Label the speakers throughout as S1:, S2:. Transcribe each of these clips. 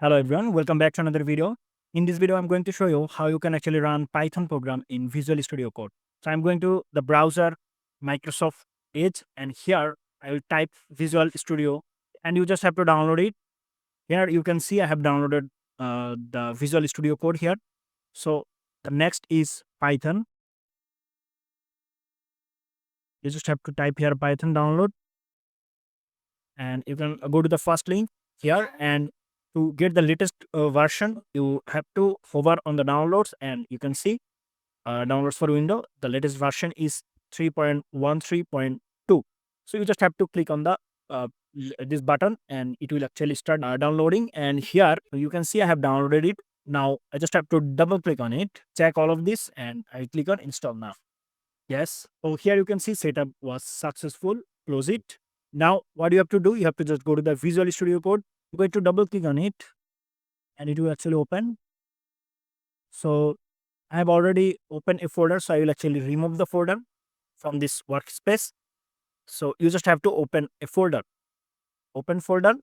S1: Hello everyone, welcome back to another video. In this video, I'm going to show you how you can actually run Python program in Visual Studio Code. So I'm going to the browser, Microsoft Edge, and here I will type Visual Studio and you just have to download it. Here you can see I have downloaded the Visual Studio Code here. So the next is Python. You just have to type here Python download and you can go to the first link here, and to get the latest version you have to hover on the downloads and you can see downloads for window. The latest version is 3.13.2. so you just have to click on the this button and it will actually start downloading, and here you can see I have downloaded it. Now I just have to double click on it, check all of this, and I click on install now. Yes, so here you can see setup was successful. Close it. Now what you have to do, you have to just go to the Visual Studio Code. You're going to double click on it and it will actually open. So I have already opened a folder, so I will actually remove the folder from this workspace. So you just have to open a folder, open folder,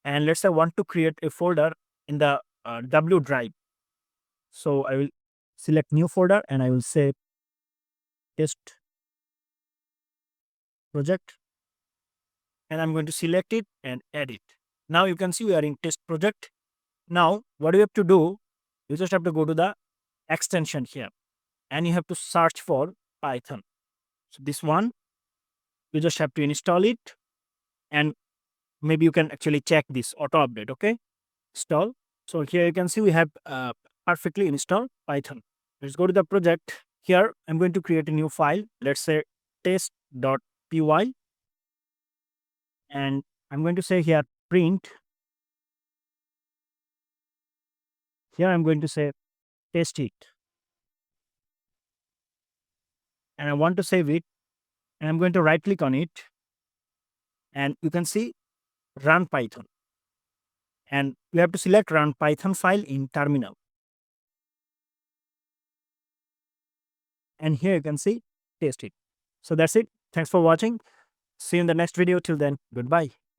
S1: and let's say I want to create a folder in the W drive. So I will select new folder and I will say test project, and I'm going to select it and add it. Now you can see we are in test project. Now what you have to do, you just have to go to the extension here and you have to search for Python. So this one, you just have to install it, and maybe you can actually check this auto update. Okay, install. So here you can see we have perfectly installed Python. Let's go to the project. Here I'm going to create a new file. Let's say test.py, and I'm going to say here print. Here I'm going to say test it, and I want to save it, and I'm going to right click on it, and you can see run Python, and we have to select run Python file in terminal, and here you can see test it. So that's it. Thanks for watching. See you in the next video. Till then, goodbye.